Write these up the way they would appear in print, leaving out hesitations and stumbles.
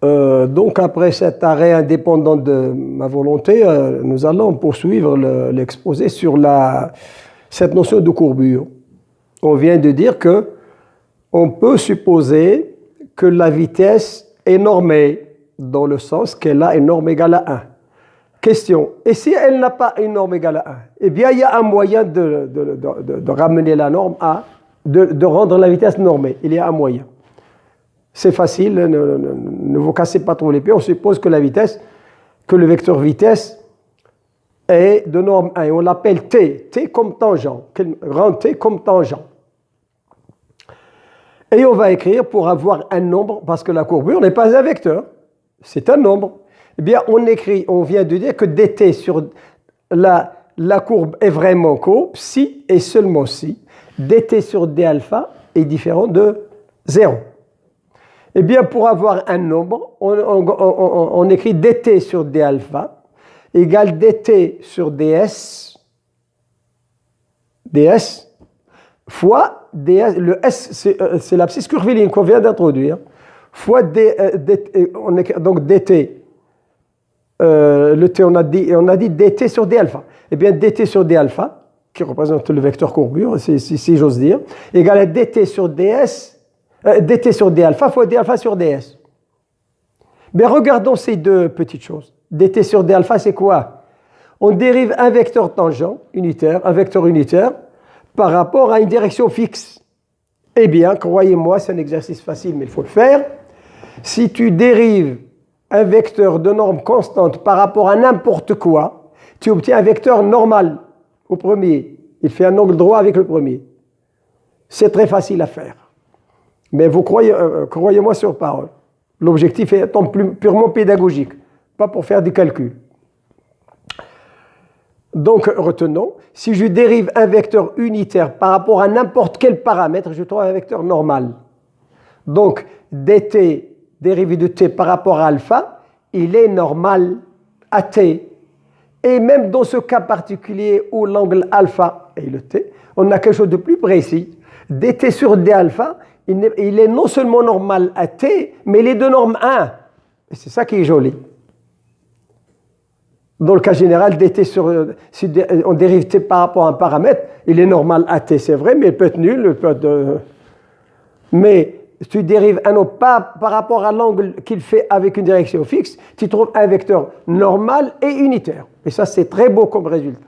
Donc après cet arrêt indépendant de ma volonté, nous allons poursuivre l'exposé sur cette notion de courbure. On vient de dire que on peut supposer que la vitesse est normée dans le sens qu'elle a une norme égale à 1. Question, et si elle n'a pas une norme égale à 1? Eh bien, il y a un moyen de ramener la norme à, de rendre la vitesse normée. Il y a un moyen. C'est facile, ne vous cassez pas trop les pieds. On suppose que que le vecteur vitesse est de norme 1. Et on l'appelle t, t comme tangent, grand T comme tangent. Et on va écrire pour avoir un nombre, parce que la courbure n'est pas un vecteur, c'est un nombre. Eh bien, on vient de dire que dt sur la courbe est vraiment courbe si et seulement si dt sur d alpha est différent de 0. Eh bien, pour avoir un nombre, on écrit dt sur d alpha égale dt sur ds fois ds, le s c'est l'abscisse curviligne qu'on vient d'introduire, fois donc dt, le t on a dit dt sur d alpha. Eh bien, dt sur d alpha, qui représente le vecteur courbure, si j'ose dire, égale à dt sur ds, dt sur d alpha fois d alpha sur ds. Mais regardons ces deux petites choses. dt sur d alpha, c'est quoi? On dérive un vecteur tangent unitaire, un vecteur unitaire, par rapport à une direction fixe. Eh bien, croyez-moi, c'est un exercice facile, mais il faut le faire. Si tu dérives un vecteur de norme constante par rapport à n'importe quoi, tu obtiens un vecteur normal au premier. Il fait un angle droit avec le premier. C'est très facile à faire. Mais vous croyez-moi sur parole. L'objectif est purement pédagogique, pas pour faire des calculs. Donc, retenons, si je dérive un vecteur unitaire par rapport à n'importe quel paramètre, je trouve un vecteur normal. Donc, dt dérivé de t par rapport à alpha, il est normal à t. Et même dans ce cas particulier où l'angle alpha est le t, on a quelque chose de plus précis. dt sur d alpha, il est non seulement normal à t, mais il est de norme 1. Et c'est ça qui est joli. Dans le cas général, dt si on dérive t par rapport à un paramètre, il est normal à t, c'est vrai, mais il peut être nul. Mais si tu dérives un nombre pas par rapport à l'angle qu'il fait avec une direction fixe, tu trouves un vecteur normal et unitaire. Et ça, c'est très beau comme résultat.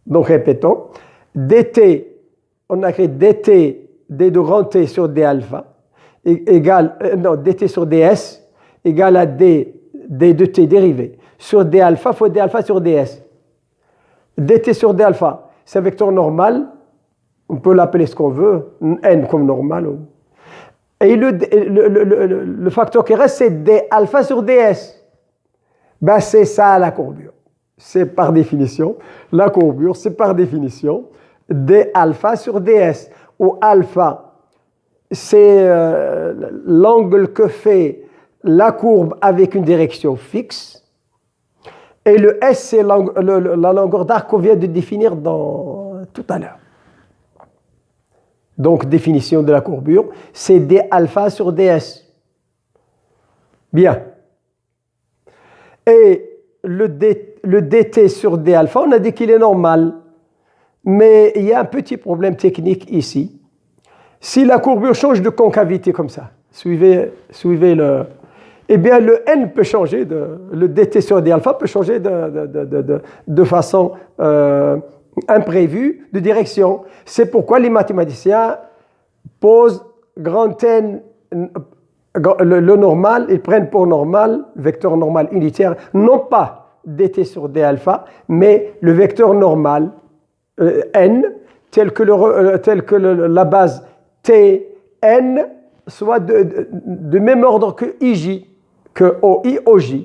Donc, répétons. dt, on a écrit dt, d de grand T sur d alpha, égale, dt sur ds, égale à d de t dérivé sur d alpha fois d alpha sur ds. dt sur d alpha, c'est un vecteur normal, on peut l'appeler ce qu'on veut, n comme normal. Et le facteur qui reste, c'est d alpha sur ds. Ben, c'est ça la courbure. C'est par définition, la courbure, c'est par définition d alpha sur ds, où alpha, c'est l'angle que fait la courbe avec une direction fixe, et le S, c'est la longueur d'arc qu'on vient de définir tout à l'heure. Donc, définition de la courbure, c'est d alpha sur ds. Bien. Et le dt sur d alpha, on a dit qu'il est normal, mais il y a un petit problème technique ici. Si la courbure change de concavité comme ça, suivez le... Eh bien, le n peut changer, le dt sur d alpha peut changer de façon imprévue de direction. C'est pourquoi les mathématiciens posent grand N, le normal, ils prennent pour normal, vecteur normal unitaire, non pas dt sur d alpha, mais le vecteur normal n, tel que la base tn soit de même ordre que ij, que OI, OJ.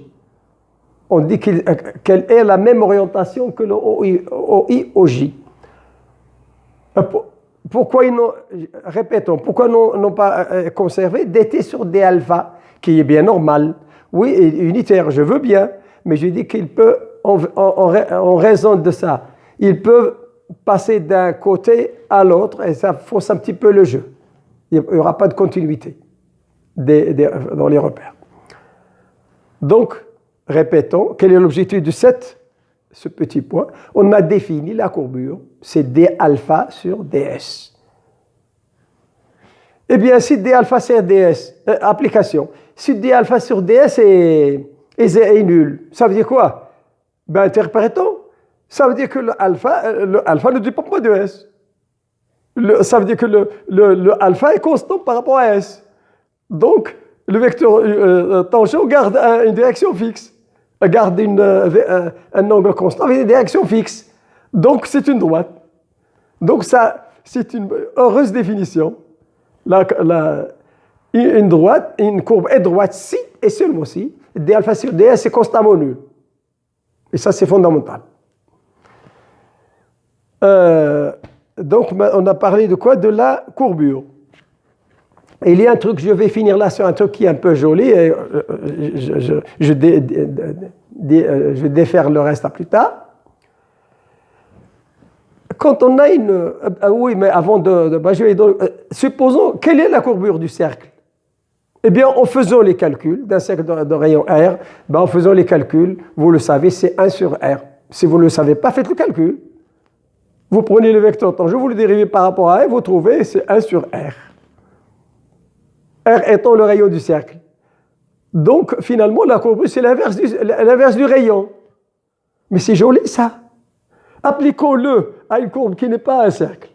On dit qu'elle est la même orientation que le OI, OJ. Pourquoi ils n'ont, répétons, pourquoi n'ont pas conservé dt sur d alpha, qui est bien normal? Oui, unitaire, je veux bien, mais je dis qu'il peut, en raison de ça, ils peuvent passer d'un côté à l'autre et ça fausse un petit peu le jeu. Il n'y aura pas de continuité. dans les repères. Donc, répétons, quel est l'objectif de ce petit point? On a défini la courbure, c'est d alpha sur ds. Eh bien, si d alpha sur ds, application, si d alpha sur ds est nul, ça veut dire quoi? Ben, interprétons. Ça veut dire que le alpha ne dépend pas de s. Ça veut dire que le alpha est constant par rapport à s. Donc, le vecteur tangent garde une direction fixe, garde un angle constant avec une direction fixe. Donc, c'est une droite. Donc, ça, c'est une heureuse définition. Une droite, une courbe est droite si et seulement si d alpha sur ds est constamment nul. Et ça, c'est fondamental. Donc, on a parlé de quoi? De la courbure. Et il y a un truc, je vais finir là sur un truc qui est un peu joli, et je défère le reste à plus tard. Quand on a une... oui, mais avant supposons, quelle est la courbure du cercle? Eh bien, en faisant les calculs d'un cercle de rayon R, en faisant les calculs, vous le savez, c'est 1 sur R. Si vous ne le savez pas, faites le calcul. Vous prenez le vecteur tangent, vous le dérivez par rapport à R, vous trouvez, c'est 1 sur R. R étant le rayon du cercle. Donc, finalement, la courbure, c'est l'inverse du rayon. Mais c'est joli, ça. Appliquons-le à une courbe qui n'est pas un cercle.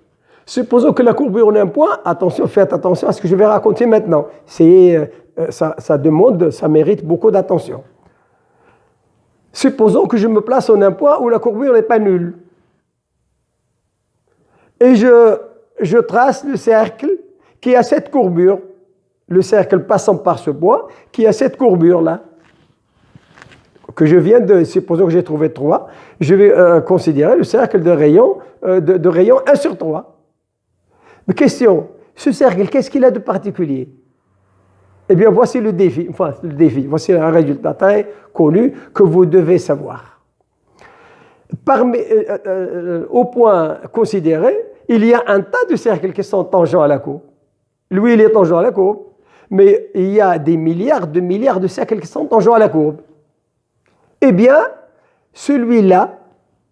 Supposons que la courbure en un point, attention, faites attention à ce que je vais raconter maintenant. Ça demande, ça mérite beaucoup d'attention. Supposons que je me place en un point où la courbure n'est pas nulle. Et je trace le cercle qui a cette courbure. Le cercle passant par ce point, qui a cette courbure-là, que je viens de, supposons que j'ai trouvé 3, je vais considérer le cercle de rayon 1 sur 3. Mais question, ce cercle, qu'est-ce qu'il a de particulier? Eh bien, voici le défi, voici un résultat très connu que vous devez savoir. Au point considéré, il y a un tas de cercles qui sont tangents à la courbe. Lui, il est tangent à la courbe. Mais il y a des milliards de cercles qui sont tangents à la courbe. Eh bien, celui-là,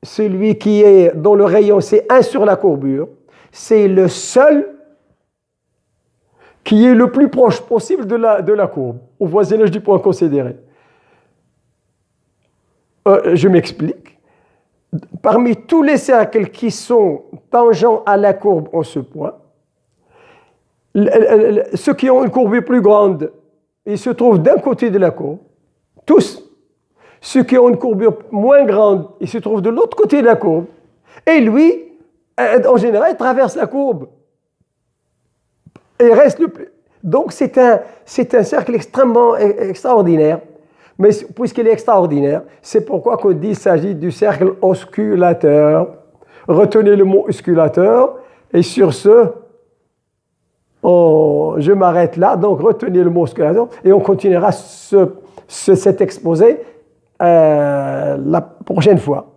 celui qui est dans le rayon, c'est 1 sur la courbure, c'est le seul qui est le plus proche possible de la courbe, au voisinage du point considéré. Je m'explique. Parmi tous les cercles qui sont tangents à la courbe en ce point, ceux qui ont une courbure plus grande, ils se trouvent d'un côté de la courbe, tous. Ceux qui ont une courbure moins grande, ils se trouvent de l'autre côté de la courbe. Et lui, en général, il traverse la courbe. Et reste le plus. Donc, c'est un cercle extrêmement extraordinaire. Mais puisqu'il est extraordinaire, c'est pourquoi on dit qu'il s'agit du cercle osculateur. Retenez le mot osculateur. Et sur ce, je m'arrête là. Donc, retenez le mot osculateur. Et on continuera cet exposé la prochaine fois.